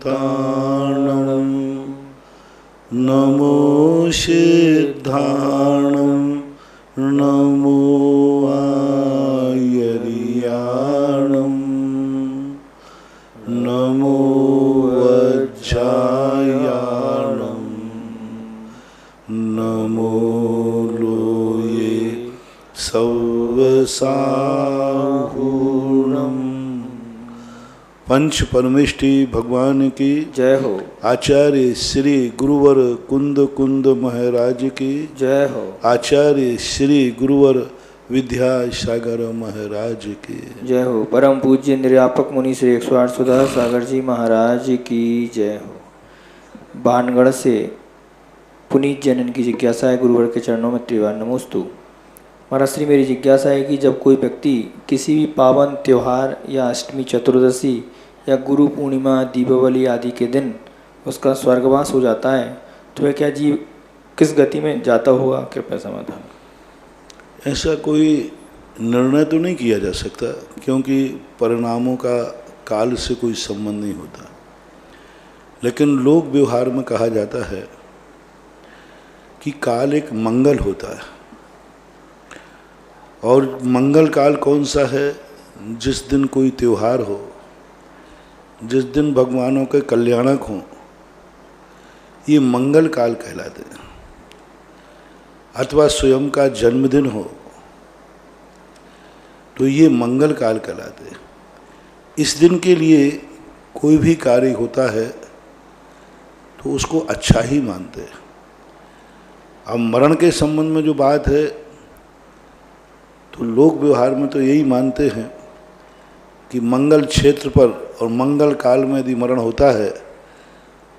ताणं नमो सिद्धाणं नमो आयर्याणं नमो वज्रायाणं नमो लोये सव्वसाहूणम्। पंच परमेष्टि भगवान की जय हो। आचार्य श्री गुरुवर कुंद कुंद महाराज की जय हो। आचार्य श्री गुरुवर विद्यासागर महाराज की जय हो। परम पूज्य निर्यापक मुनि श्री 108 सुधा सागर जी महाराज की जय हो। भानगढ़ से पुनीत जनन की जिज्ञासा है, गुरुवर के चरणों में त्रिवार नमोस्तु। महाराज श्री, मेरी जिज्ञासा है कि जब कोई व्यक्ति किसी भी पावन त्यौहार या अष्टमी चतुर्दशी या गुरु पूर्णिमा दीपावली आदि के दिन उसका स्वर्गवास हो जाता है, तो वह क्या जीव किस गति में जाता होगा? कृपया समाधान। ऐसा कोई निर्णय तो नहीं किया जा सकता, क्योंकि परिणामों का काल से कोई संबंध नहीं होता। लेकिन लोक व्यवहार में कहा जाता है कि काल एक मंगल होता है, और मंगल काल कौन सा है? जिस दिन कोई त्यौहार हो, जिस दिन भगवानों के कल्याणक हों, ये मंगल काल कहलाते हैं। अथवा स्वयं का जन्मदिन हो तो ये मंगल काल कहलाते हैं। इस दिन के लिए कोई भी कार्य होता है तो उसको अच्छा ही मानते हैं। अब मरण के संबंध में जो बात है, तो लोक व्यवहार में तो यही मानते हैं कि मंगल क्षेत्र पर और मंगल काल में यदि मरण होता है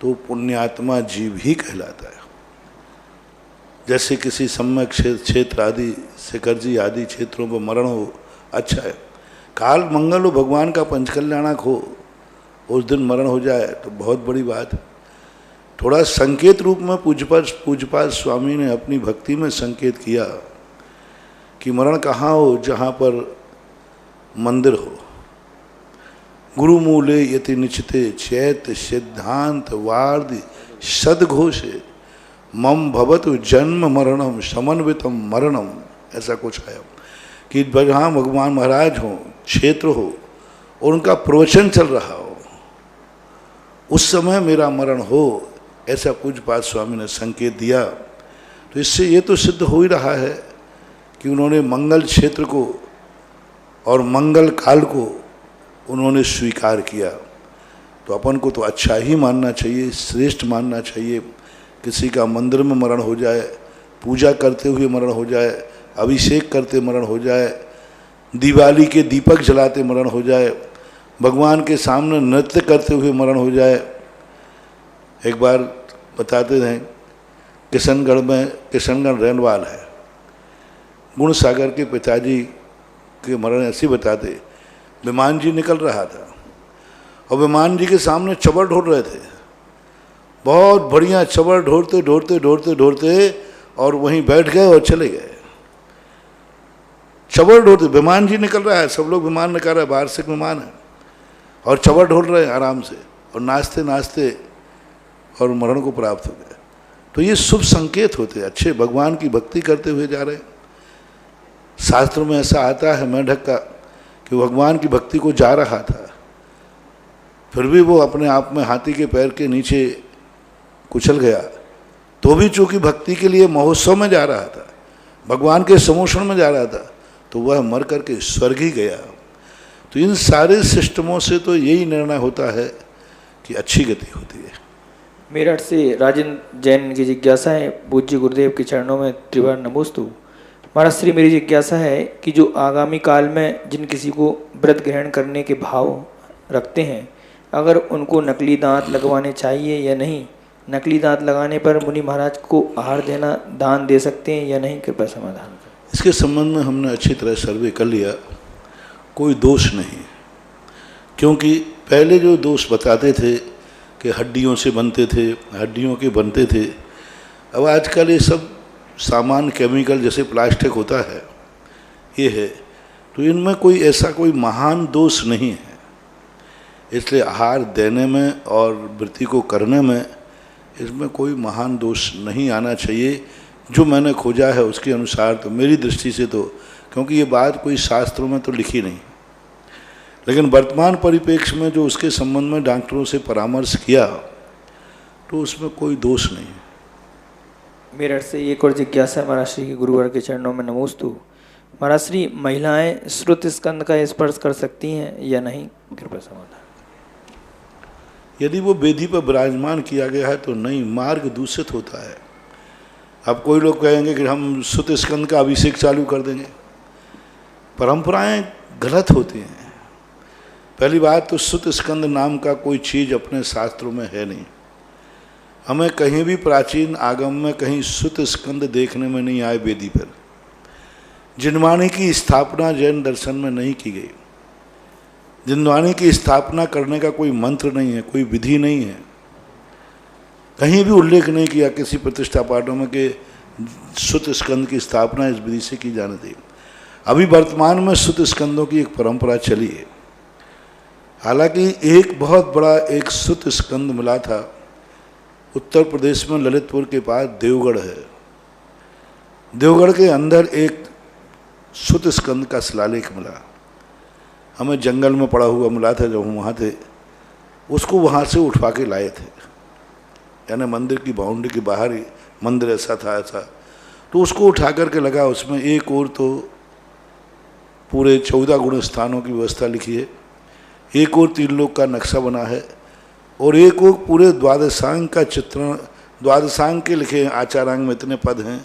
तो पुण्यात्मा जीव ही कहलाता है। जैसे किसी सम्यक क्षेत्र आदि शिखरजी आदि क्षेत्रों पर मरण हो, अच्छा है। काल मंगल हो, भगवान का पंचकल्याणक हो, उस दिन मरण हो जाए तो बहुत बड़ी बात है। थोड़ा संकेत रूप में पूज्यपाद स्वामी ने अपनी भक्ति में संकेत किया कि मरण कहाँ हो? जहाँ पर मंदिर हो। गुरु मूले यति निचिते चैत सिद्धांत वार्द सदघोषे मम भवतु जन्म मरणम समन्वितम मरणम। ऐसा कुछ है कि जहाँ भगवान महाराज हो, क्षेत्र हो और उनका प्रवचन चल रहा हो, उस समय मेरा मरण हो, ऐसा पूज्यपाद स्वामी ने संकेत दिया। तो इससे ये तो सिद्ध हो ही रहा है कि उन्होंने मंगल क्षेत्र को और मंगल काल को उन्होंने स्वीकार किया। तो अपन को तो अच्छा ही मानना चाहिए, श्रेष्ठ मानना चाहिए। किसी का मंदिर में मरण हो जाए, पूजा करते हुए मरण हो जाए, अभिषेक करते मरण हो जाए, दिवाली के दीपक जलाते मरण हो जाए, भगवान के सामने नृत्य करते हुए मरण हो जाए। एक बार बताते हैं, किशनगढ़ रेनवाल है, गुण सागर के पिताजी के मरण ऐसे बताते, विमान जी निकल रहा था और विमान जी के सामने चबर ढोर रहे थे। बहुत बढ़िया चबर ढोरते ढोरते ढोरते ढोरते और वहीं बैठ गए और चले गए। चबर ढोरते, विमान जी निकल रहा है, सब लोग विमान निकाल रहे हैं, वार्षिक विमान है, और चबर ढोर रहे हैं आराम से, और नाचते नाचते और मरण को प्राप्त हो गए। तो ये शुभ संकेत होते हैं, अच्छे भगवान की भक्ति करते हुए जा रहे हैं। शास्त्र में ऐसा आता है मेंढक का कि भगवान की भक्ति को जा रहा था, फिर भी वो अपने आप में हाथी के पैर के नीचे कुचल गया, तो भी चूंकि भक्ति के लिए महोत्सव में जा रहा था, भगवान के समोषण में जा रहा था, तो वह मर करके स्वर्ग ही गया। तो इन सारे सिस्टमों से तो यही निर्णय होता है कि अच्छी गति होती है। मेरठ से राजेंद्र जैन की जिज्ञासा है, पूज्य गुरुदेव के चरणों में त्रिवार नमोस्तु। महाराज श्री, मेरी जिज्ञासा है कि जो आगामी काल में जिन किसी को व्रत ग्रहण करने के भाव रखते हैं, अगर उनको नकली दांत लगवाने चाहिए या नहीं? नकली दांत लगाने पर मुनि महाराज को आहार देना दान दे सकते हैं या नहीं? कृपया समाधान करें। इसके संबंध में हमने अच्छी तरह सर्वे कर लिया, कोई दोष नहीं। क्योंकि पहले जो दोष बताते थे कि हड्डियों से बनते थे, हड्डियों के बनते थे, अब आजकल ये सब सामान केमिकल जैसे प्लास्टिक होता है, ये है। तो इनमें कोई ऐसा कोई महान दोष नहीं है। इसलिए आहार देने में और वृत्ति को करने में इसमें कोई महान दोष नहीं आना चाहिए। जो मैंने खोजा है उसके अनुसार तो मेरी दृष्टि से तो, क्योंकि ये बात कोई शास्त्रों में तो लिखी नहीं, लेकिन वर्तमान परिप्रेक्ष्य में जो उसके संबंध में डॉक्टरों से परामर्श किया तो उसमें कोई दोष नहीं है। मेरठ से एक और जिज्ञासा है महाराज श्री के गुरुवर के चरणों में नमोस्तु। महाराज श्री, महिलाएं श्रुत स्कंद का स्पर्श कर सकती हैं या नहीं? कृपया समाधान। यदि वो वेदी पर विराजमान किया गया है तो नहीं, मार्ग दूषित होता है। अब कोई लोग कहेंगे कि हम श्रुत स्कंद का अभिषेक चालू कर देंगे, परंपराएं गलत होती हैं। पहली बात तो श्रुत स्कंद नाम का कोई चीज़ अपने शास्त्रों में है नहीं। हमें कहीं भी प्राचीन आगम में कहीं श्रुत स्कंद देखने में नहीं आए वेदी पर। जिनवाणी की स्थापना जैन दर्शन में नहीं की गई। जिनवाणी की स्थापना करने का कोई मंत्र नहीं है, कोई विधि नहीं है, कहीं भी उल्लेख नहीं किया किसी प्रतिष्ठा पाठों में कि श्रुत स्कंद की स्थापना इस विधि से की जानी थी। अभी वर्तमान में श्रुत स्कंदों की एक परंपरा चली है। हालांकि एक बहुत बड़ा एक श्रुत स्कंद मिला था उत्तर प्रदेश में, ललितपुर के पास देवगढ़ है। देवगढ़ के अंदर एक श्रुत स्कंद का शिलालेख मिला। हमें जंगल में पड़ा हुआ मिला था जब हम वहाँ थे। उसको वहाँ से उठवा के लाए थे, यानी मंदिर की बाउंड्री के बाहर ही मंदिर ऐसा था ऐसा। तो उसको उठा करके लगा, उसमें एक और तो पूरे 14 गुण स्थानों की व्यवस्था लिखी है, एक और 3 लोक का नक्शा बना है, और एक और पूरे द्वादशांग का चित्रण, द्वादशांग के लिखे हैं, आचारांग में इतने पद हैं,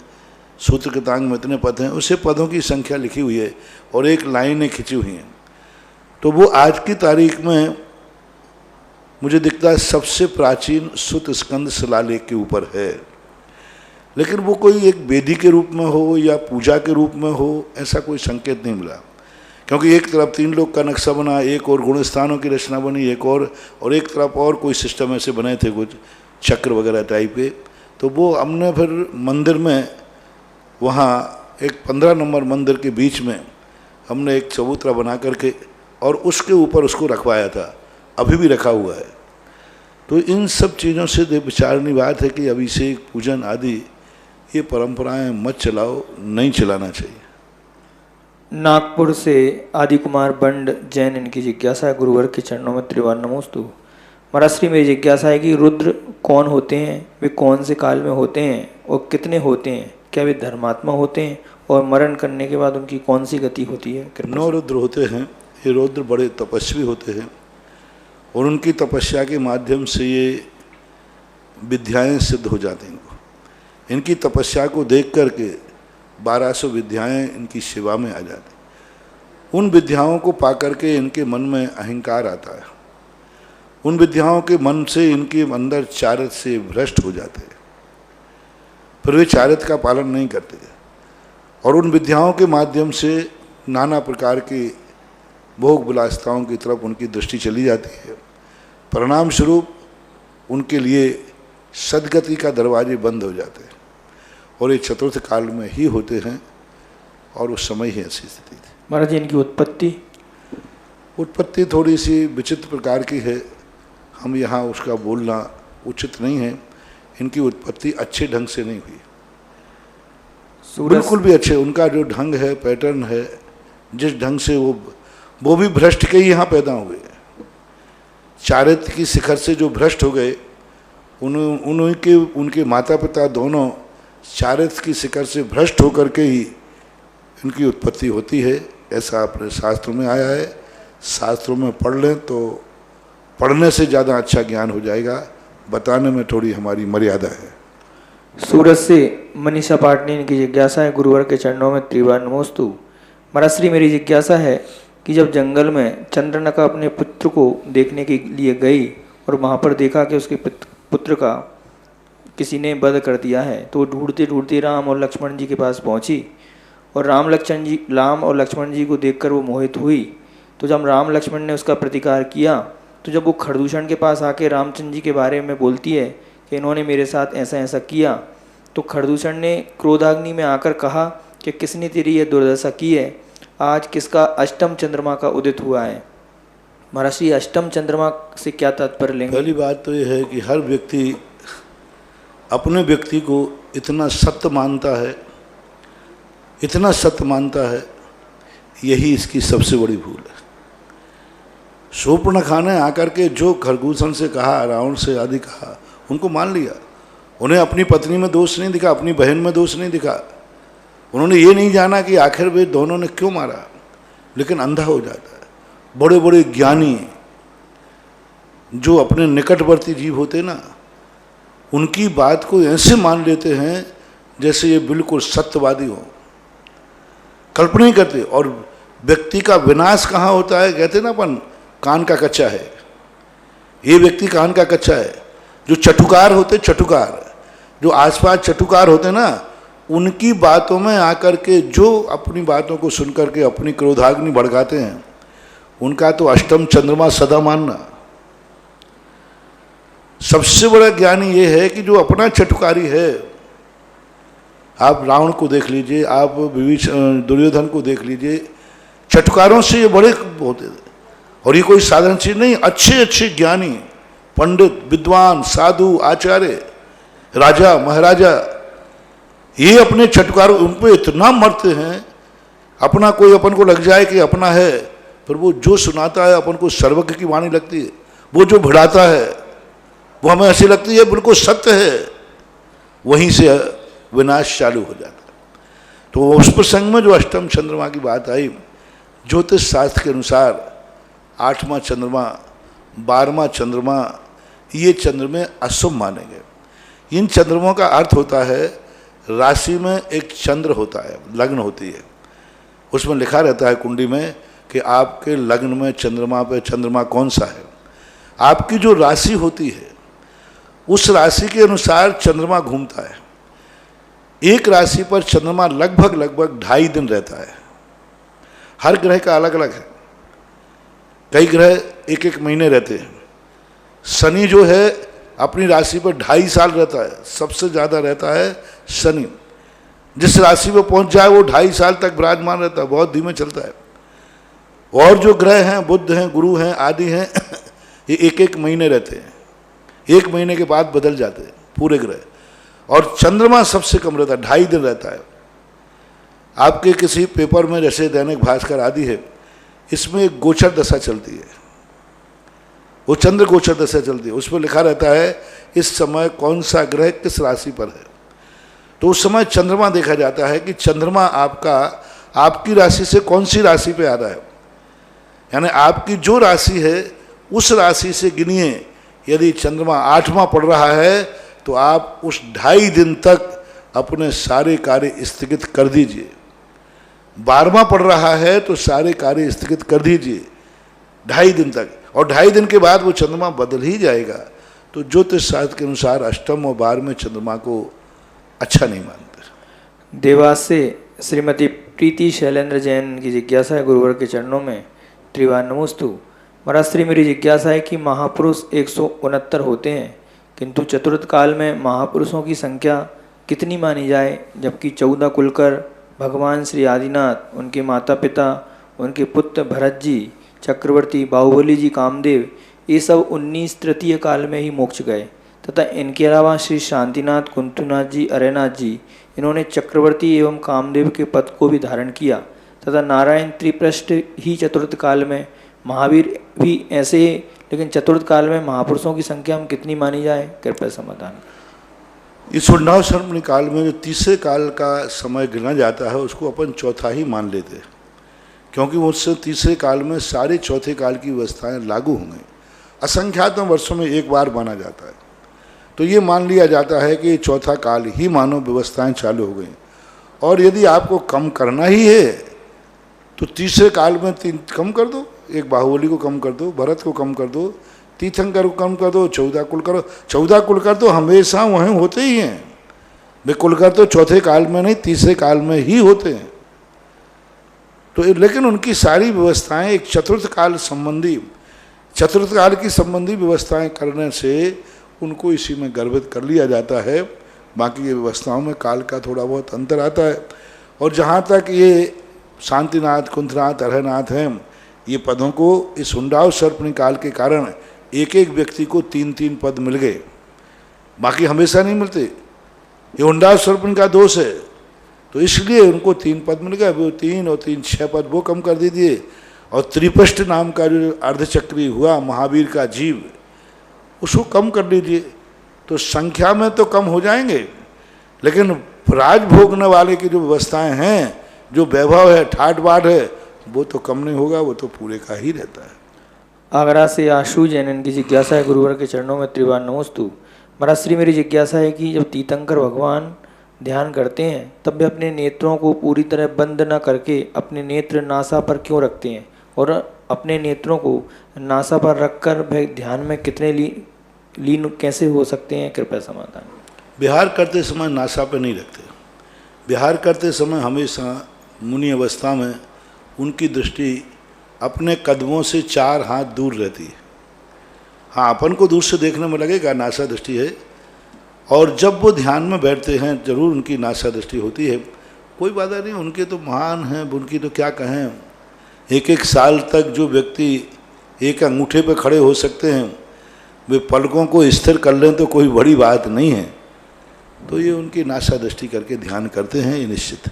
सूत्रकृतांग में इतने पद हैं, उसे पदों की संख्या लिखी हुई है और एक लाइनें खिंची हुई हैं। तो वो आज की तारीख में मुझे दिखता है सबसे प्राचीन श्रुत स्कंद शिलालेख के ऊपर है। लेकिन वो कोई एक वेदी के रूप में हो या पूजा के रूप में हो, ऐसा कोई संकेत नहीं मिला। क्योंकि एक तरफ 3 लोक का नक्शा बना, एक और गुणस्थानों की रचना बनी, एक और एक तरफ और कोई सिस्टम ऐसे बने थे कुछ चक्र वगैरह टाइप के। तो वो हमने फिर मंदिर में वहाँ एक 15 नंबर मंदिर के बीच में हमने एक चबूतरा बना करके और उसके ऊपर उसको रखवाया था, अभी भी रखा हुआ है। तो इन सब चीज़ों से विचारनी बात है कि अभिषेक पूजन आदि ये परंपराएं मत चलाओ, नहीं चलाना चाहिए। नागपुर से आदि कुमार बंड जैन, इनकी जिज्ञासा है गुरुवर के चरणों में त्रिवार नमोस्तु। महाराज श्री, मेरी जिज्ञासा है कि रुद्र कौन होते हैं, वे कौन से काल में होते हैं और कितने होते हैं? क्या वे धर्मात्मा होते हैं और मरण करने के बाद उनकी कौन सी गति होती है? 9 रुद्र होते हैं। ये रुद्र बड़े तपस्वी होते हैं और उनकी तपस्या के माध्यम से ये विद्याएं सिद्ध हो जाती हैं। इनकी तपस्या को देख करके 1200 विद्याएं इनकी सेवा में आ जाती। उन विद्याओं को पाकर के इनके मन में अहंकार आता है। उन विद्याओं के मन से इनके अंदर चारित्र से भ्रष्ट हो जाते हैं, फिर वे चारित्र का पालन नहीं करते और उन विद्याओं के माध्यम से नाना प्रकार की भोग विलासिताओं की तरफ उनकी दृष्टि चली जाती है। परिणाम स्वरूप उनके लिए सदगति का दरवाजे बंद हो जाते हैं और ये चतुर्थ काल में ही होते हैं और उस समय ही ऐसी स्थिति थी। महाराज, इनकी उत्पत्ति थोड़ी सी विचित्र प्रकार की है, हम यहाँ उसका बोलना उचित नहीं है। इनकी उत्पत्ति अच्छे ढंग से नहीं हुई, बिल्कुल भी अच्छे। उनका जो ढंग है, पैटर्न है, जिस ढंग से वो भी भ्रष्ट के ही यहाँ पैदा हुए। चारित्र की शिखर से जो भ्रष्ट हो गए, उनके माता पिता दोनों चारित्र की शिखर से भ्रष्ट होकर के ही इनकी उत्पत्ति होती है। ऐसा अपने शास्त्रों में आया है। शास्त्रों में पढ़ लें तो पढ़ने से ज़्यादा अच्छा ज्ञान हो जाएगा, बताने में थोड़ी हमारी मर्यादा है। सूरत से मनीषा पाटनी, इनकी जिज्ञासा है गुरुवर के चरणों में त्रिवार नमोस्तु। महाराज श्री, मेरी जिज्ञासा है कि जब जंगल में चंद्रनका अपने पुत्र को देखने के लिए गई और वहाँ पर देखा कि उसके पुत्र का किसी ने वध कर दिया है, तो ढूंढते ढूंढते राम और लक्ष्मण जी के पास पहुँची और राम और लक्ष्मण जी को देखकर वो मोहित हुई। तो जब राम लक्ष्मण ने उसका प्रतिकार किया, तो जब वो खरदूषण के पास आके रामचंद्र जी के बारे में बोलती है कि इन्होंने मेरे साथ ऐसा ऐसा किया, तो खरदूषण ने क्रोधाग्नि में आकर कहा कि किसने तेरी यह दुर्दशा की है? आज किसका अष्टम चंद्रमा का उदित हुआ है? महाराज श्री अष्टम चंद्रमा से क्या तात्पर्य लेंगे? पहली बात तो ये है कि हर व्यक्ति अपने व्यक्ति को इतना सत्य मानता है, इतना सत्य मानता है, यही इसकी सबसे बड़ी भूल है। शूर्पणखा ने आकर के जो खरदूषण से कहा, रावण से आदि कहा, उनको मान लिया। उन्हें अपनी पत्नी में दोष नहीं दिखा, अपनी बहन में दोष नहीं दिखा। उन्होंने ये नहीं जाना कि आखिर वे दोनों ने क्यों मारा, लेकिन अंधा हो जाता है। बड़े बड़े ज्ञानी जो अपने निकटवर्ती जीव होते ना, उनकी बात को ऐसे मान लेते हैं जैसे ये बिल्कुल सत्यवादी हो, कल्पना ही करते। और व्यक्ति का विनाश कहाँ होता है, कहते ना अपन, कान का कच्चा है। ये व्यक्ति कान का कच्चा है। जो चटुकार होते, चटुकार जो आसपास चटुकार होते ना, उनकी बातों में आकर के जो अपनी बातों को सुनकर के अपनी क्रोधाग्नि भड़काते हैं, उनका तो अष्टम चंद्रमा सदा मानना। सबसे बड़ा ज्ञानी ये है कि जो अपना चटुकारी है। आप रावण को देख लीजिए, आप दुर्योधन को देख लीजिए, चटुकारों से ये बड़े होते थे। और ये कोई साधारण चीज नहीं, अच्छे अच्छे ज्ञानी, पंडित, विद्वान, साधु, आचार्य, राजा, महाराजा, ये अपने चटुकारों उन पे इतना मरते हैं। अपना कोई अपन को लग जाए कि अपना है, पर वो जो सुनाता है अपन को सर्वज्ञ की वाणी लगती है। वो जो भिड़ाता है वो हमें ऐसी लगती है बिल्कुल सत्य है, वहीं से विनाश चालू हो जाता है। तो उस प्रसंग में जो अष्टम चंद्रमा की बात आई, ज्योतिष शास्त्र के अनुसार 8वां चंद्रमा, 12वां चंद्रमा, ये चंद्रमा अशुभ माने गए। इन चंद्रमों का अर्थ होता है, राशि में एक चंद्र होता है, लग्न होती है, उसमें लिखा रहता है कुंडली में कि आपके लग्न में चंद्रमा पे चंद्रमा कौन सा है। आपकी जो राशि होती है उस राशि के अनुसार चंद्रमा घूमता है। एक राशि पर चंद्रमा लगभग 2.5 दिन रहता है। हर ग्रह का अलग अलग है। कई ग्रह 1-1 महीने रहते हैं। शनि जो है अपनी राशि पर 2.5 साल रहता है, सबसे ज़्यादा रहता है शनि। जिस राशि पर पहुंच जाए वो 2.5 साल तक विराजमान रहता है, बहुत धीमे चलता है। और जो ग्रह हैं, बुध हैं, गुरु हैं, आदि हैं, ये 1-1 महीने रहते हैं। 1 महीने के बाद बदल जाते हैं पूरे ग्रह। और चंद्रमा सबसे कम रहता है, 2.5 दिन रहता है। आपके किसी पेपर में जैसे दैनिक भास्कर आदि है, इसमें एक गोचर दशा चलती है, वो चंद्र गोचर दशा चलती है। उसमें लिखा रहता है इस समय कौन सा ग्रह किस राशि पर है। तो उस समय चंद्रमा देखा जाता है कि चंद्रमा आपका आपकी राशि से कौन सी राशि पे आ रहा है। यानी आपकी जो राशि है उस राशि से गिनिए, यदि चंद्रमा 8वां पड़ रहा है तो आप उस 2.5 दिन तक अपने सारे कार्य स्थगित कर दीजिए। 12वां पड़ रहा है तो सारे कार्य स्थगित कर दीजिए 2.5 दिन तक। और 2.5 दिन के बाद वो चंद्रमा बदल ही जाएगा। तो ज्योतिष शास्त्र के अनुसार अष्टम और 12वें चंद्रमा को अच्छा नहीं मानते। देवास से श्रीमती प्रीति शैलेंद्र जैन की जिज्ञासा है, गुरुवर के चरणों में त्रिवान नमोस्तु। महाराज श्री, मेरी जिज्ञासा है कि महापुरुष 169 होते हैं, किंतु चतुर्थ काल में महापुरुषों की संख्या कितनी मानी जाए, जबकि 14 कुलकर, भगवान श्री आदिनाथ, उनके माता पिता, उनके पुत्र भरत जी, चक्रवर्ती, बाहुबली जी, कामदेव, ये सब 19 तृतीय काल में ही मोक्ष गए, तथा इनके अलावा श्री शांतिनाथ, कुंतुनाथ जी, अरेनाथ जी, इन्होंने चक्रवर्ती एवं कामदेव के पद को भी धारण किया, तथा नारायण त्रिपृष्ठ ही चतुर्थ काल में, महावीर भी ऐसे ही। लेकिन चतुर्थ काल में महापुरुषों की संख्या हम कितनी मानी जाए, कृपया समाधान। इस उन्नाव सर्वनी काल में जो तीसरे काल का समय गिना जाता है उसको अपन चौथा ही मान लेते हैं, क्योंकि उससे तीसरे काल में सारे चौथे काल की व्यवस्थाएं लागू होंगी। असंख्यात वर्षों में एक बार माना जाता है, तो ये मान लिया जाता है कि चौथा काल ही मानव व्यवस्थाएं चालू हो गई। और यदि आपको कम करना ही है तो तीसरे काल में 3 कम कर दो, एक बाहुबली को कम कर दो, भरत को कम कर दो, तीर्थंकर को कम कर दो, 14 कुल करो। 14 कुलकर तो हमेशा वहीं होते ही हैं। वे कुलकर तो चौथे काल में नहीं, तीसरे काल में ही होते हैं। तो लेकिन उनकी सारी व्यवस्थाएं एक चतुर्थ काल की संबंधी व्यवस्थाएं करने से उनको इसी में गर्भित कर लिया जाता है। बाकी ये व्यवस्थाओं में काल का थोड़ा बहुत अंतर आता है। और जहाँ तक ये शांतिनाथ, कुंतनाथ, अरहनाथ हैं, ये पदों को इस हुंडाव सर्पनिकाल के कारण एक एक व्यक्ति को 3-3 पद मिल गए, बाकी हमेशा नहीं मिलते। ये हुंडाव सर्पन का दोष है, तो इसलिए उनको 3 पद मिल गए। वो 3 और 3 6 पद वो कम कर दीजिए, और त्रिपष्ट नाम का जो अर्धचक्री हुआ महावीर का जीव, उसको कम कर लीजिए, तो संख्या में तो कम हो जाएंगे, लेकिन राज भोगने वाले की जो व्यवस्थाएं हैं, जो वैभव है, ठाट बाट है, वो तो कम नहीं होगा, वो तो पूरे का ही रहता है। आगरा से आशु जैन की जिज्ञासा है, गुरुवर के चरणों में त्रिवार नमोस्तु। महाराज श्री, मेरी जिज्ञासा है कि जब तीर्थंकर भगवान ध्यान करते हैं तब वे अपने नेत्रों को पूरी तरह बंद न करके अपने नेत्र नासा पर क्यों रखते हैं, और अपने नेत्रों को नासा पर रखकर वे ध्यान में कितने लीन कैसे हो सकते हैं, कृपया समाधान। विहार करते समय नासा पे नहीं रखते। विहार करते समय हमेशा मुनि अवस्था में उनकी दृष्टि अपने कदमों से 4 हाथ दूर रहती है। हाँ, अपन को दूर से देखने में लगेगा नासा दृष्टि है, और जब वो ध्यान में बैठते हैं जरूर उनकी नासा दृष्टि होती है। कोई बाधा नहीं, उनके तो महान हैं, उनकी तो क्या कहें। 1-1 साल तक जो व्यक्ति एक अंगूठे पर खड़े हो सकते हैं, वे पलकों को स्थिर कर लें तो कोई बड़ी बात नहीं है। तो ये उनकी नासा दृष्टि करके ध्यान करते हैं, ये निश्चित।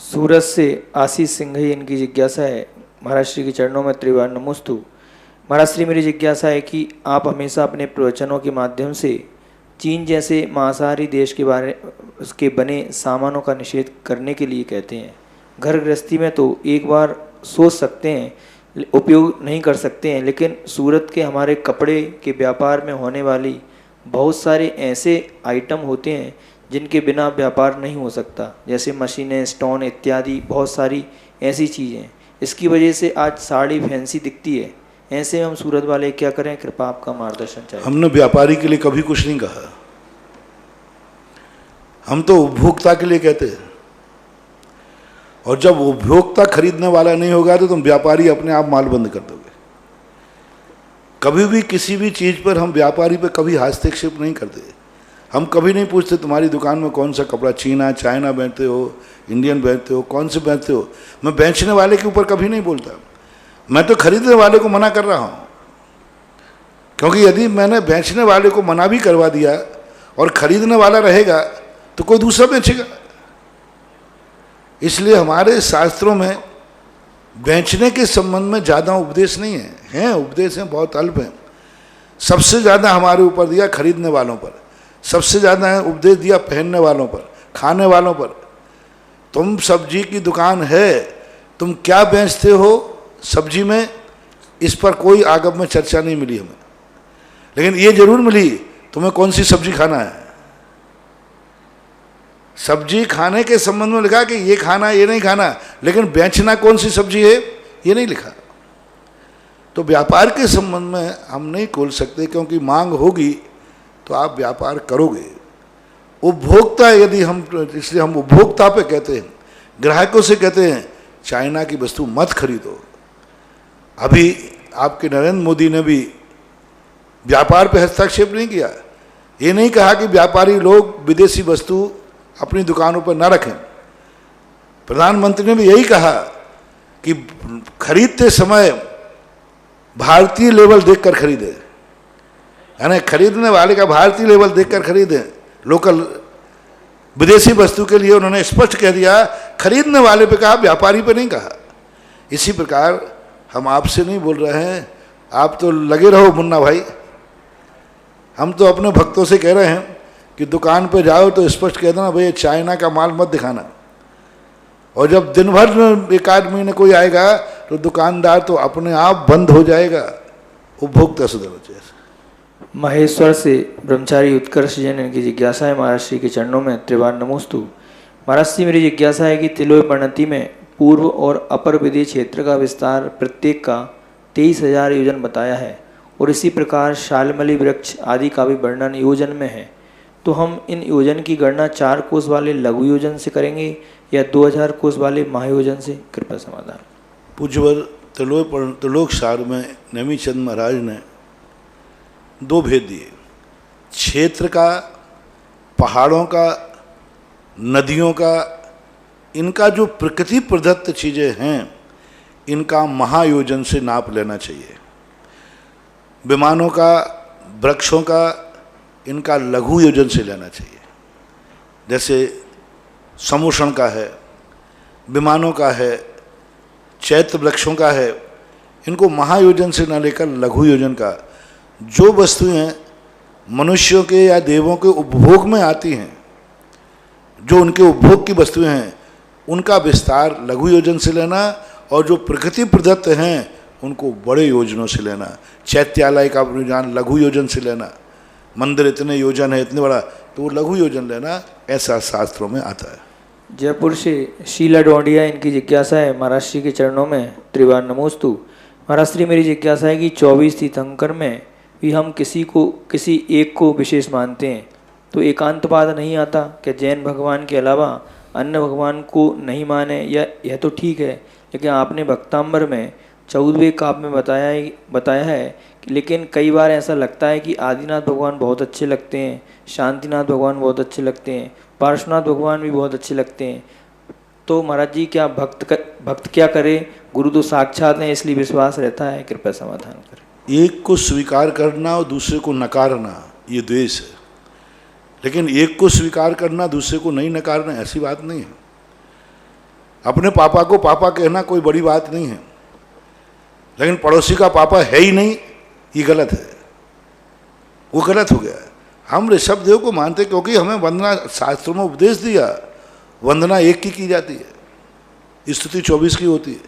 सूरत से आशीष सिंह इनकी जिज्ञासा है, महाराज श्री के चरणों में त्रिवार नमोस्तु। महाराज श्री, मेरी जिज्ञासा है कि आप हमेशा अपने प्रवचनों के माध्यम से चीन जैसे मांसाहारी देश के बारे उसके बने सामानों का निषेध करने के लिए कहते हैं। घर गृहस्थी में तो एक बार सोच सकते हैं, उपयोग नहीं कर सकते हैं, लेकिन सूरत के हमारे कपड़े के व्यापार में होने वाली बहुत सारे ऐसे आइटम होते हैं जिनके बिना व्यापार नहीं हो सकता, जैसे मशीनें, स्टोन इत्यादि बहुत सारी ऐसी चीज़ें। इसकी वजह से आज साड़ी फैंसी दिखती है। ऐसे में हम सूरत वाले क्या करें, कृपा आपका मार्गदर्शन चाहिए। हमने व्यापारी के लिए कभी कुछ नहीं कहा, हम तो उपभोक्ता के लिए कहते हैं। और जब उपभोक्ता खरीदने वाला नहीं होगा तो तुम व्यापारी अपने आप माल बंद कर दोगे। कभी भी किसी भी चीज़ पर हम व्यापारी पे कभी हस्तक्षेप नहीं करते। हम कभी नहीं पूछते तुम्हारी दुकान में कौन सा कपड़ा, चीना चाइना बेचते हो, इंडियन बेचते हो, कौन से बेचते हो। मैं बेचने वाले के ऊपर कभी नहीं बोलता, मैं तो खरीदने वाले को मना कर रहा हूँ। क्योंकि यदि मैंने बेचने वाले को मना भी करवा दिया और खरीदने वाला रहेगा तो कोई दूसरा बेचेगा। इसलिए हमारे शास्त्रों में बेचने के संबंध में ज़्यादा उपदेश नहीं है, हैं उपदेश हैं बहुत अल्प हैं। सबसे ज़्यादा हमारे ऊपर दिया खरीदने वालों पर, सबसे ज़्यादा उपदेश दिया पहनने वालों पर, खाने वालों पर। तुम सब्जी की दुकान है, तुम क्या बेचते हो सब्जी में, इस पर कोई आगम में चर्चा नहीं मिली हमें। लेकिन ये जरूर मिली तुम्हें कौन सी सब्जी खाना है। सब्जी खाने के संबंध में लिखा कि ये खाना ये नहीं खाना, लेकिन बेचना कौन सी सब्जी है ये नहीं लिखा। तो व्यापार के संबंध में हम नहीं खोल सकते, क्योंकि मांग होगी तो आप व्यापार करोगे। उपभोक्ता यदि हम, इसलिए हम उपभोक्ता पे कहते हैं, ग्राहकों से कहते हैं चाइना की वस्तु मत खरीदो। अभी आपके नरेंद्र मोदी ने भी व्यापार पे हस्तक्षेप नहीं किया। ये नहीं कहा कि व्यापारी लोग विदेशी वस्तु अपनी दुकानों पर न रखें। प्रधानमंत्री ने भी यही कहा कि खरीदते समय भारतीय लेवल देखकर खरीदें, यानी खरीदने वाले का भारतीय लेवल देखकर खरीदें। लोकल विदेशी वस्तु के लिए उन्होंने स्पष्ट कह दिया, खरीदने वाले पे कहा, व्यापारी पे नहीं कहा। इसी प्रकार हम आपसे नहीं बोल रहे हैं, आप तो लगे रहो मुन्ना भाई। हम तो अपने भक्तों से कह रहे हैं कि दुकान पे जाओ तो स्पष्ट कह देना भाई चाइना का माल मत दिखाना। और जब दिन भर में 1-8 महीने कोई आएगा तो दुकानदार तो अपने आप बंद हो जाएगा। उपभोक्ता सुधरना चाहिए। महेश्वर से ब्रह्मचारी उत्कर्ष जैन इनकी जिज्ञासा है, महाराज श्री के चरणों में त्रिवार नमोस्तु। महाराज श्री, मेरी जिज्ञासा है कि तिलोय परिणति में पूर्व और अपर विधि क्षेत्र का विस्तार प्रत्येक का 23,000 योजन बताया है, और इसी प्रकार शालमली वृक्ष आदि का भी वर्णन योजन में है। तो हम इन योजन की गणना 4 कोस वाले लघु योजन से करेंगे या 2000 कोस वाले महायोजन से, कृपया समाधान। पूज्यवर त्रिलोक सार में नेमीचंद महाराज ने 2 भेद दिए, क्षेत्र का, पहाड़ों का, नदियों का। इनका जो प्रकृति प्रदत्त चीज़ें हैं इनका महायोजन से नाप लेना चाहिए। विमानों का, वृक्षों का, इनका लघु योजन से लेना चाहिए। जैसे समूषण का है, विमानों का है, चैत्र वृक्षों का है, इनको महायोजन से न लेकर लघु योजन का। जो वस्तुएं मनुष्यों के या देवों के उपभोग में आती हैं, जो उनके उपभोग की वस्तुएं हैं, उनका विस्तार लघु योजन से लेना, और जो प्रकृति प्रदत्त हैं उनको बड़े योजनों से लेना। चैत्यालय का रुझान लघु योजन से लेना, मंदिर इतने योजन है, इतने बड़ा, तो वो लघु योजन लेना, ऐसा शास्त्रों में आता है। जयपुर से शीला डोंडिया, इनकी जिज्ञासा है महाराज श्री के चरणों में त्रिवार नमोस्तु। महाराज श्री, मेरी जिज्ञासा है कि 24 तीर्थंकर में भी हम किसी एक को विशेष मानते हैं, तो एकांतवाद नहीं आता? क्या जैन भगवान के अलावा अन्य भगवान को नहीं माने? या यह तो ठीक है, लेकिन आपने भक्तांबर में 14वें काव्य में बताया है कि लेकिन कई बार ऐसा लगता है कि आदिनाथ भगवान बहुत अच्छे लगते हैं, शांतिनाथ भगवान बहुत अच्छे लगते हैं, पार्श्वनाथ भगवान भी बहुत अच्छे लगते हैं। तो महाराज जी, क्या भक्त क्या करे? गुरु तो साक्षात हैं, इसलिए विश्वास रहता है, कृपया समाधान करें। एक को स्वीकार करना और दूसरे को नकारना, ये द्वेष है। लेकिन एक को स्वीकार करना, दूसरे को नहीं नकारना, ऐसी बात नहीं है। अपने पापा को पापा कहना कोई बड़ी बात नहीं है, लेकिन पड़ोसी का पापा है ही नहीं, ये गलत है, वो गलत हो गया है। हम ऋषभ देव को मानते क्योंकि हमें वंदना शास्त्रों में उपदेश दिया, वंदना एक की जाती है, स्तुति 24 की होती है।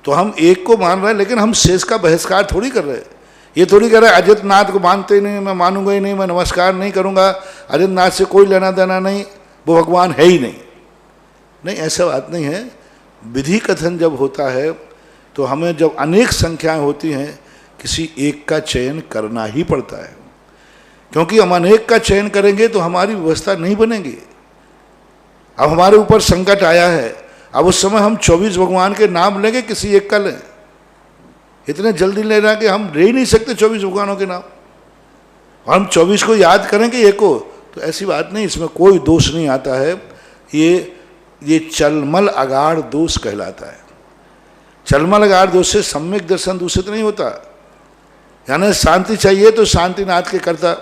तो हम एक को मान रहे हैं, लेकिन हम शेष का बहिष्कार थोड़ी कर रहे हैं। ये थोड़ी कह रहे हैं अजित नाथ को मानते ही नहीं, मैं मानूंगा ही नहीं, मैं नमस्कार नहीं करूंगा, अजित नाथ से कोई लेना देना नहीं, वो भगवान है ही नहीं। नहीं, ऐसा बात नहीं है। विधि कथन जब होता है तो हमें जब अनेक संख्याएं होती हैं, किसी एक का चयन करना ही पड़ता है, क्योंकि हम अनेक का चयन करेंगे तो हमारी व्यवस्था नहीं बनेगी। अब हमारे ऊपर संकट आया है, अब उस समय हम 24 भगवान के नाम लेंगे, किसी एक का लें? इतने जल्दी लेना कि हम ले ही नहीं सकते 24 भगवानों के नाम, और हम 24 को याद करेंगे एक को, तो ऐसी बात नहीं, इसमें कोई दोष नहीं आता है। ये चलमल अगाढ़ दोष कहलाता है। चलमल अगाढ़ दोष से सम्यक दर्शन दूषित नहीं होता। यानी शांति चाहिए तो शांतिनाथ के करता।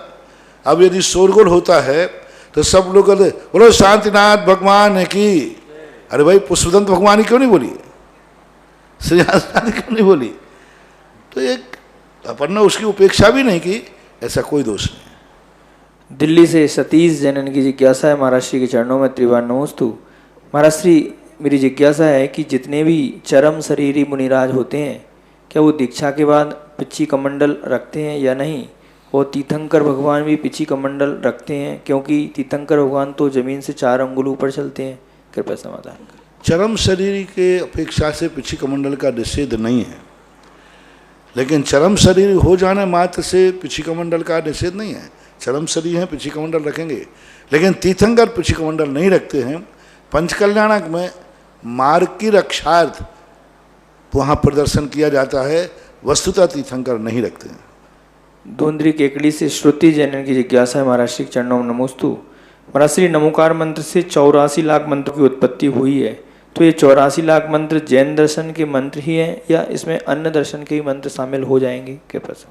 अब यदि शोरगुल होता है तो सब लोग कहते बोलो शांतिनाथ भगवान की, अरे भाई पुष्पदंत भगवान क्यों नहीं बोली, श्री क्यों नहीं बोली? तो एक अपन ने उसकी उपेक्षा भी नहीं की, ऐसा कोई दोष नहीं। दिल्ली से सतीश जैन की जिज्ञासा है महाराज श्री के चरणों में त्रिवार नमोस्तु। महाराज श्री, मेरी जिज्ञासा है कि जितने भी चरम शरीरी मुनिराज होते हैं, क्या वो दीक्षा के बाद पिछी कमंडल रखते हैं या नहीं? और तीर्थंकर भगवान भी पिछी कमंडल रखते हैं, क्योंकि तीर्थंकर भगवान तो जमीन से 4 अंगुल ऊपर चलते हैं, कृपया समाधान करें। चरम शरीर के अपेक्षा से पिछी कमंडल का निषेध नहीं है, लेकिन चरम शरीर हो जाने मात्र से पिछी कमंडल का निषेध नहीं है। चरम शरीर हैं, पिछी कमंडल रखेंगे, लेकिन तीर्थंकर पिछी कमंडल नहीं रखते हैं। पंचकल्याणक में मार्ग की रक्षार्थ वहाँ प्रदर्शन किया जाता है, वस्तुतः तीर्थंकर नहीं रखते हैं। धुंधरी केकड़ी से श्रुति जैन की जिज्ञासा है महाराज श्री चरणों में नमोस्तु। महाराज श्री, नमोकार मंत्र से 84 लाख मंत्र की उत्पत्ति हुई है, तो ये 84 लाख मंत्र जैन दर्शन के मंत्र ही हैं या इसमें अन्य दर्शन के ही मंत्र शामिल हो जाएंगे? क्या प्रश्न?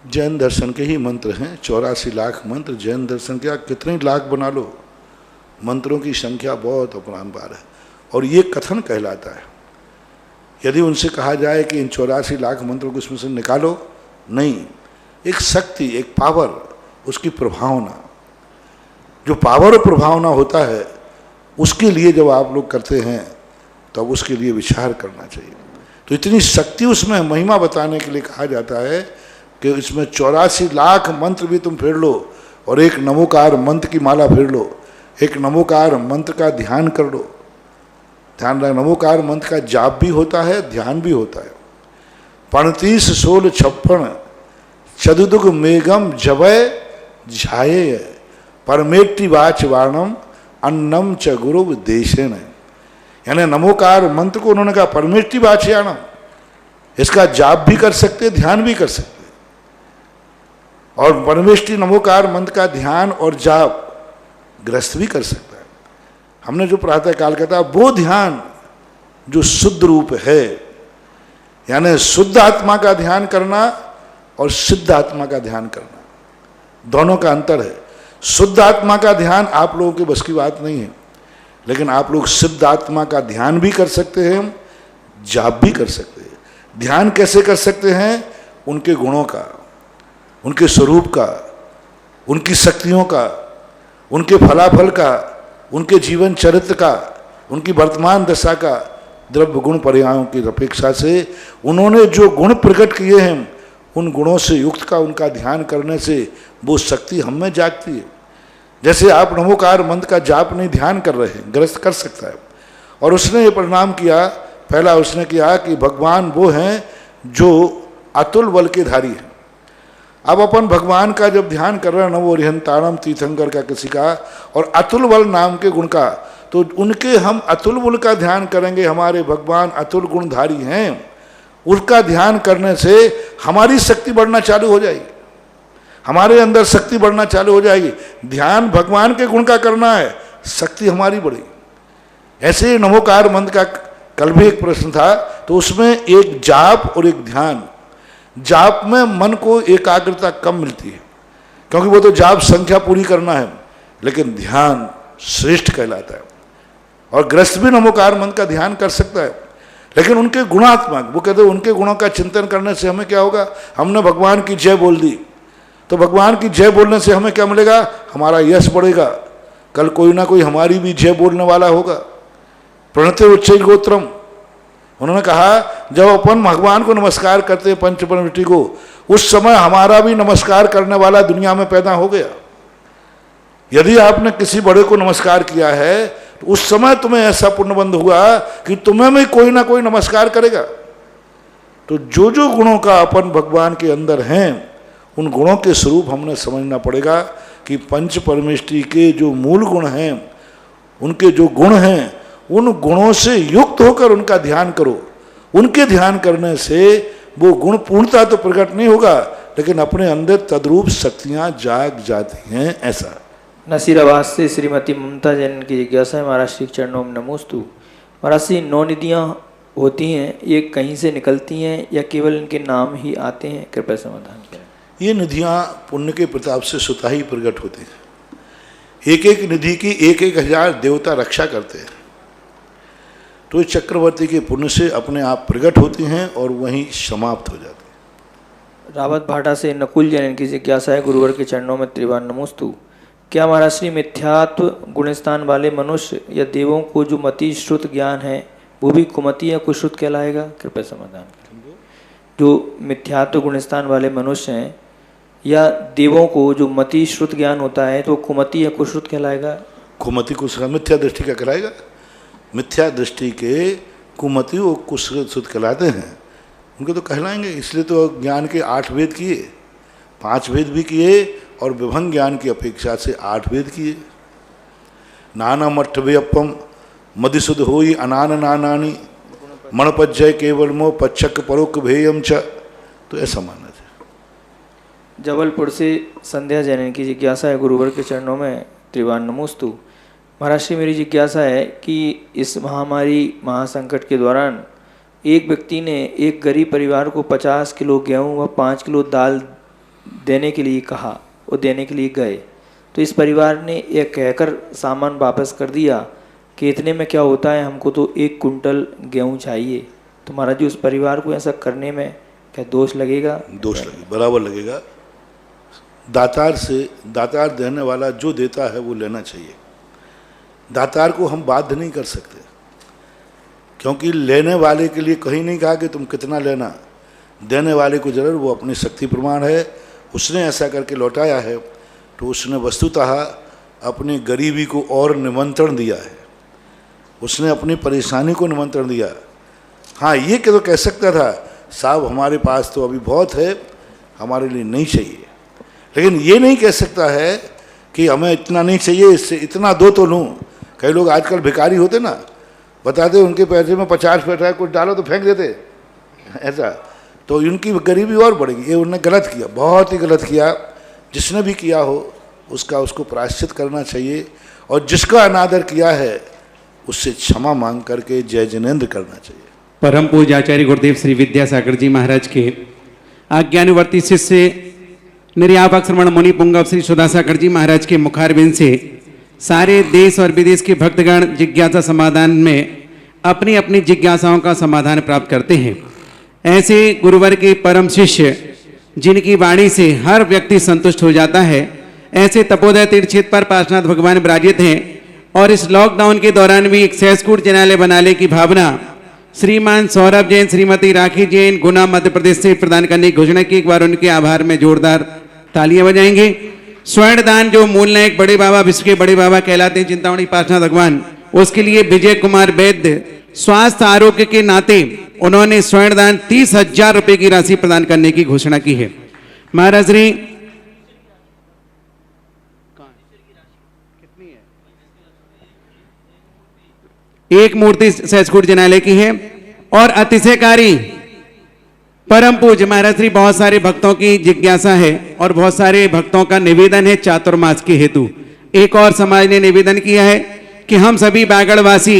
जैन दर्शन के ही मंत्र हैं। 84 लाख मंत्र जैन दर्शन के, कितने लाख बना लो, मंत्रों की संख्या बहुत अपरंपार है। और ये कथन कहलाता है। यदि उनसे कहा जाए कि इन 84 लाख मंत्रों को इसमें से निकालो, नहीं, एक शक्ति, एक पावर, उसकी प्रभावना, जो पावर और प्रभावना होता है, उसके लिए जब आप लोग करते हैं तब तो उसके लिए विचार करना चाहिए। तो इतनी शक्ति उसमें, महिमा बताने के लिए कहा जाता है कि इसमें 84 लाख मंत्र भी तुम फेर लो और एक नमोकार मंत्र की माला फेर लो, एक नमोकार मंत्र का ध्यान कर लो। ध्यान रख, नमोकार मंत्र का जाप भी होता है, ध्यान भी होता है। 35 16 56 चतुर्दुग मेघम जवय झाये परमेट्री वाच वाणम अन्नम च गुरु देशेन। यानी नमोकार मंत्र को उन्होंने कहा परमेट्री वाचयाणम, इसका जाप भी कर सकते, ध्यान भी कर सकते, और परमेष्टि नमोकार मंत्र का ध्यान और जाप गृहस्थ भी कर सकता है। हमने जो प्रातः काल कहता वो ध्यान जो शुद्ध रूप है, यानी शुद्ध आत्मा का ध्यान करना और सिद्ध आत्मा का ध्यान करना, दोनों का अंतर है। शुद्ध आत्मा का ध्यान आप लोगों के बस की बात नहीं है, लेकिन आप लोग सिद्ध आत्मा का ध्यान भी कर सकते हैं, जाप भी कर सकते हैं। ध्यान कैसे कर सकते हैं? उनके गुणों का, उनके स्वरूप का, उनकी शक्तियों का, उनके फलाफल का, उनके जीवन चरित्र का, उनकी वर्तमान दशा का, द्रव्य गुण पर्यायों की अपेक्षा से उन्होंने जो गुण प्रकट किए हैं, उन गुणों से युक्त का उनका ध्यान करने से वो शक्ति हम में जागती है। जैसे आप नमोकार मंत्र का जाप नहीं ध्यान कर रहे हैं, ग्रस्त कर सकता है। और उसने ये परिणाम किया, पहला उसने किया कि भगवान वो हैं जो अतुल बल के धारी हैं। अब अपन भगवान का जब ध्यान कर रहे हैं, नवो रिहंताणम तीर्थंकर का किसी का, और अतुल बल नाम के गुण का, तो उनके हम अतुल बल का ध्यान करेंगे। हमारे भगवान अतुल गुणधारी हैं, उसका ध्यान करने से हमारी शक्ति बढ़ना चालू हो जाएगी, हमारे अंदर शक्ति बढ़ना चालू हो जाएगी। ध्यान भगवान के गुण का करना है, शक्ति हमारी बढ़ेगी। ऐसे ही नमोकार मंत्र का कल भी एक प्रश्न था, तो उसमें एक जाप और एक ध्यान। जाप में मन को एकाग्रता कम मिलती है, क्योंकि वो तो जाप संख्या पूरी करना है, लेकिन ध्यान श्रेष्ठ कहलाता है। और ग्रस्त भी नमोकार मंत्र का ध्यान कर सकता है, लेकिन उनके गुणात्मक, वो कहते हैं उनके गुणों का चिंतन करने से हमें क्या होगा? हमने भगवान की जय बोल दी, तो भगवान की जय बोलने से हमें क्या मिलेगा? हमारा यश बढ़ेगा। कल कोई ना कोई हमारी भी जय बोलने वाला होगा। प्रणते उच्चैः गोत्रम, उन्होंने कहा जब अपन भगवान को नमस्कार करते हैं पंचपरमेष्टि को, उस समय हमारा भी नमस्कार करने वाला दुनिया में पैदा हो गया। यदि आपने किसी बड़े को नमस्कार किया है, तो उस समय तुम्हें ऐसा पुण्यबंध हुआ कि तुम्हें में कोई ना कोई नमस्कार करेगा। तो जो जो गुणों का अपन भगवान के अंदर हैं, उन गुणों के स्वरूप हमने समझना पड़ेगा कि पंच परमेष्टि के जो मूल गुण हैं, उनके जो गुण हैं, उन गुणों से युक्त होकर उनका ध्यान करो। उनके ध्यान करने से वो गुण पूर्णता तो प्रकट नहीं होगा, लेकिन अपने अंदर तद्रूप शक्तियां जाग जाती हैं। ऐसा नसीराबाद से श्रीमती ममता जैन की जिज्ञासा है। महाराज श्री चरणों में नमोस्तु। महाराज श्री 9 निधियाँ होती हैं, ये कहीं से निकलती हैं या केवल इनके नाम ही आते हैं? कृपया समाधान करें। ये निधियाँ पुण्य के प्रताप से स्वतः ही प्रकट होती हैं। एक एक निधि की 1,000 देवता रक्षा करते हैं, तो ये चक्रवर्ती के पुण्य से अपने आप प्रकट होती हैं और वहीं समाप्त हो जाती हैं। रावत भाटा से नकुल जैन की जिज्ञासा है। गुरुवर के चरणों में त्रिवार नमोस्तु। क्या महाराज श्री मिथ्यात्व गुणस्थान वाले मनुष्य या देवों को जो मति श्रुत ज्ञान है, वो भी कुमति या कुश्रुत कहलाएगा? कृपया समाधान करें। जो मिथ्यात्व गुणस्थान वाले मनुष्य हैं या देवों को जो मति श्रुत ज्ञान होता है, तो कुमति या कुश्रुत कहलाएगा? कुमति कुश्रुत मिथ्या दृष्टि का कहलाएगा। मिथ्या दृष्टि के कुमति और कुश्रुत कहलाते हैं, उनके तो कहलाएंगे। इसलिए तो ज्ञान के 8 वेद किए, 5 वेद भी किए, और विभंग ज्ञान की अपेक्षा से 8 वेद किए। नाना मठ्ठव्यपम मदिशुद्ध होई अनान नानानी मणपज्जय केवल मो पच्छक परोक भेयम च, तो ऐसा मानना चाहिए। जबलपुर से संध्या जैन की जिज्ञासा है। गुरुवर के चरणों में त्रिवार नमोस्तु। महाराज श्री मेरी जिज्ञासा है कि इस महामारी महासंकट के दौरान एक व्यक्ति ने एक गरीब परिवार को 50 किलो गेहूँ व 5 किलो दाल देने के लिए कहा, वो देने के लिए गए, तो इस परिवार ने यह कहकर सामान वापस कर दिया कि इतने में क्या होता है, हमको तो 1 कुंटल गेहूँ चाहिए। तो महाराज जी उस परिवार को ऐसा करने में क्या दोष लगेगा? दोष लगेगा, बराबर लगेगा। दातार से, दातार देने वाला जो देता है वो लेना चाहिए। दातार को हम बाध्य नहीं कर सकते, क्योंकि लेने वाले के लिए कहीं नहीं कहा कि तुम कितना लेना, देने वाले को जरूर वो अपनी शक्ति प्रमाण है, उसने ऐसा करके लौटाया है, तो उसने वस्तुतः अपनी गरीबी को और निमंत्रण दिया है, उसने अपनी परेशानी को निमंत्रण दिया। हाँ, ये तो कह सकता था साहब हमारे पास तो अभी बहुत है, हमारे लिए नहीं चाहिए, लेकिन ये नहीं कह सकता है कि हमें इतना नहीं चाहिए, इससे इतना दो तो लूँ। कई लोग आजकल भिखारी होते ना, बताते उनके पैसे में 50 पैसा है, कुछ डालो तो फेंक देते, ऐसा, तो उनकी गरीबी और बढ़ेगी। ये उन्होंने गलत किया, बहुत ही गलत किया। जिसने भी किया हो उसको प्रायश्चित करना चाहिए, और जिसका अनादर किया है उससे क्षमा मांग करके जय जिनेन्द्र करना चाहिए। परम पूज्य आचार्य गुरुदेव श्री विद्यासागर जी महाराज के आज्ञानुवर्ती शिष्य निर्यापक श्रवण मुनि पुंगव श्री सुधासागर जी महाराज के मुखारबिंद से सारे देश और विदेश के भक्तगण जिज्ञासा समाधान में अपनी अपनी जिज्ञासाओं का समाधान प्राप्त करते हैं। ऐसे गुरुवर के परम शिष्य जिनकी वाणी से हर व्यक्ति संतुष्ट हो जाता है, ऐसे तपोदय तीर्थ क्षेत्र पर पार्श्वनाथ भगवान विराजित हैं। और इस लॉकडाउन के दौरान भी एक सहस्कूट जिनालय बनाने की भावना श्रीमान सौरभ जैन, श्रीमती राखी जैन, गुना मध्य प्रदेश से प्रदान करने की घोषणा की। एक बार उनके आभार में जोरदार तालियां बजाएंगे। स्वर्ण दान जो मूल नायक बड़े बाबा, विश्व के बड़े बाबा कहलाते हैं चिंतामणि पार्श्वनाथ भगवान, उसके लिए विजय कुमार वैद्य स्वास्थ्य आरोग्य के नाते उन्होंने स्वर्ण दान 30,000 रुपए की राशि प्रदान करने की घोषणा की है। महाराज श्री एक मूर्ति सहस्कूट जिनालय की है। और अतिशयकारी परम पूज्य महाराज श्री बहुत सारे भक्तों की जिज्ञासा है और बहुत सारे भक्तों का निवेदन है चातुर्मास के हेतु। एक और समाज ने निवेदन किया है कि हम सभी बागड़वासी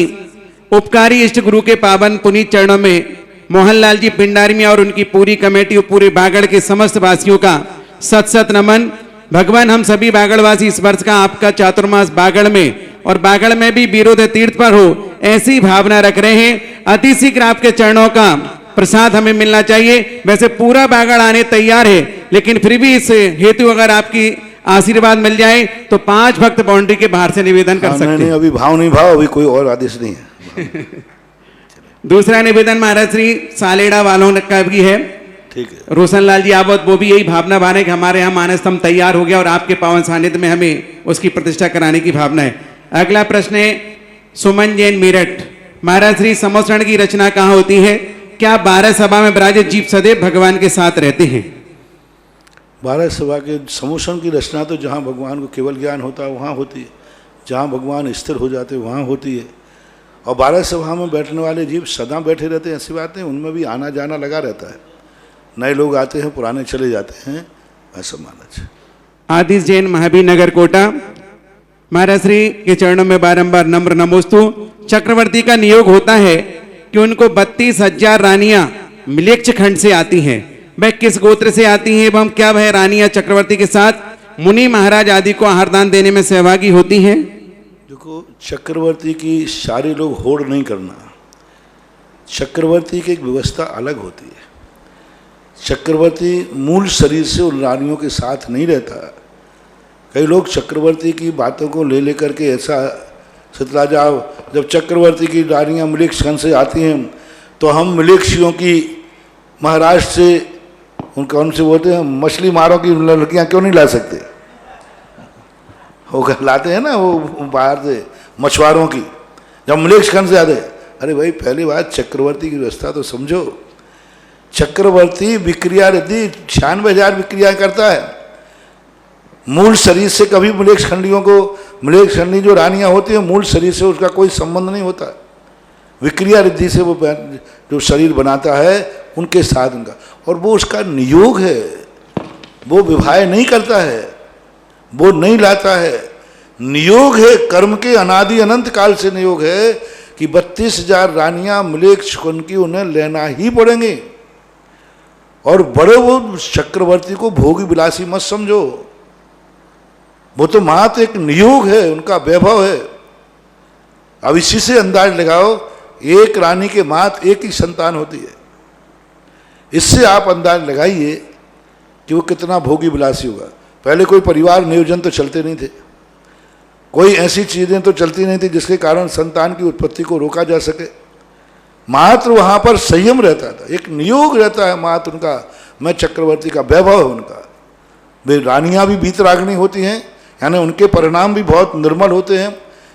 उपकारी इष्ट गुरु के पावन पुनीत चरणों में मोहनलाल जी पिंडारी में और उनकी पूरी कमेटी और पूरे बागड़ के समस्त वासियों का सत सत नमन। भगवान हम सभी बागड़वासी इस वर्ष का आपका चातुर्मास बागड़ में और बागड़ में भी वीरोदय तीर्थ पर हो, ऐसी भावना रख रहे हैं। अति शीघ्र आपके चरणों का प्रसाद हमें मिलना चाहिए। वैसे पूरा बागड़ आने तैयार है, लेकिन फिर भी इस हेतु अगर आपकी आशीर्वाद मिल जाए तो 5 भक्त बाउंड्री के बाहर से निवेदन कर सकते हैं। नहीं, अभी भाव नहीं, भाव अभी कोई और आदेश नहीं है। दूसरा निवेदन महाराज श्री सालेड़ा वालों का भी है। ठीक है, रोशनलाल जी आवत, वो भी यही भावना बना है कि हमारे यहाँ मानस स्तंभ तैयार हो गया और आपके पावन सानिध्य में हमें उसकी प्रतिष्ठा कराने की भावना है। अगला प्रश्न है सुमन जैन मेरठ। महाराज श्री समोसरण की रचना कहाँ होती है? क्या 12 सभा में विराजित जीव सदैव भगवान के साथ रहते हैं? 12 सभा के समोषण की रचना तो जहाँ भगवान को केवल ज्ञान होता है वहाँ होती है, जहाँ भगवान स्थिर हो जाते हैं वहाँ होती है। और 12 सभा में बैठने वाले जीव सदा बैठे रहते हैं, ऐसी बात नहीं, उनमें भी आना जाना लगा रहता है। नए लोग आते हैं, पुराने चले जाते हैं, ऐसा माना जाए। आदिश जैन महावीर नगर कोटा। महाराज श्री के चरणों में बारंबार नम्र नमोस्तु। चक्रवर्ती का नियोग होता है कि उनको 32,000 रानियां मिलेक्ष खंड से आती हैं। वह किस गोत्र से आती हैं एवं क्या वह रानियां चक्रवर्ती के साथ मुनि महाराज आदि को आहारदान देने में सहभागी होती हैं? देखो, चक्रवर्ती की सारे लोग होड़ नहीं करना। चक्रवर्ती की एक व्यवस्था अलग होती है। चक्रवर्ती मूल शरीर से उन रानियों के साथ नहीं रहता। कई लोग चक्रवर्ती की बातों को ले लेकर के ऐसा सतराजा, जब चक्रवर्ती की रानियां मिलेक्ष खंड से आती हैं तो हम मिलेक्षियों की महाराष्ट्र से उनका उनसे बोलते हैं मछली मारों की लड़कियां क्यों नहीं ला सकते? वो लाते हैं ना, वो बाहर से मछुआरों की, जब मिलेक्ष खंड से आते। अरे भाई, पहली बात चक्रवर्ती की व्यवस्था तो समझो। चक्रवर्ती विक्रिया यदि 96,000 विक्रिया करता है मूल शरीर से। कभी मिलेक्ष खंडियों को, मिलेक्ष खंडी जो रानियां होती हैं मूल शरीर से उसका कोई संबंध नहीं होता। विक्रिया रिद्धि से वो जो शरीर बनाता है उनके साथ उनका, और वो उसका नियोग है। वो विवाह नहीं करता है, वो नहीं लाता है, नियोग है। कर्म के अनादि अनंत काल से नियोग है कि 32,000 रानियां मिलेक्ष खंड की उन्हें लेना ही पड़ेंगे। और बड़े वो चक्रवर्ती को भोगी विलासी मत समझो, वो तो मात्र एक नियोग है, उनका वैभव है। अब इसी से अंदाज लगाओ, एक रानी के मात्र एक ही संतान होती है। इससे आप अंदाज लगाइए कि वो कितना भोगी विलासी होगा। पहले कोई परिवार नियोजन तो चलते नहीं थे, कोई ऐसी चीजें तो चलती नहीं थी जिसके कारण संतान की उत्पत्ति को रोका जा सके। मात्र वहां पर संयम रहता था, एक नियोग रहता है मात्र उनका। मैं चक्रवर्ती का वैभव है उनका। वे रानियां भी वीतरागिनी होती हैं, यानी उनके परिणाम भी बहुत निर्मल होते हैं।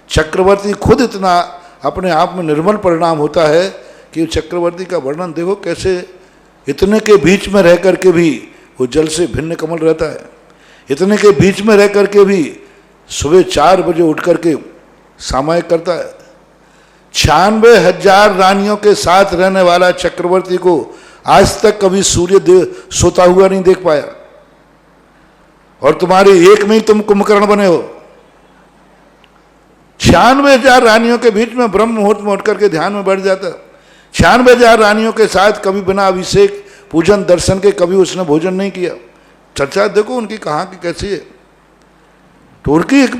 चक्रवर्ती खुद इतना अपने आप में निर्मल परिणाम होता है कि चक्रवर्ती का वर्णन देखो कैसे इतने के बीच में रह करके भी वो जल से भिन्न कमल रहता है। इतने के बीच में रह करके भी सुबह 4 बजे उठ करके सामायिक करता है। 96,000 रानियों के साथ रहने वाला चक्रवर्ती को आज तक कभी सूर्य देव सोता हुआ नहीं देख पाया, और तुम्हारे एक में ही तुम कुंभकर्ण बने हो। 96,000 रानियों के बीच में ब्रह्म मुहूर्त में उठ करके ध्यान में बैठ जाता। 96,000 रानियों के साथ कभी बिना अभिषेक पूजन दर्शन के कभी उसने भोजन नहीं किया। चर्चा देखो उनकी कहाँ की कैसी है। तो उनकी एक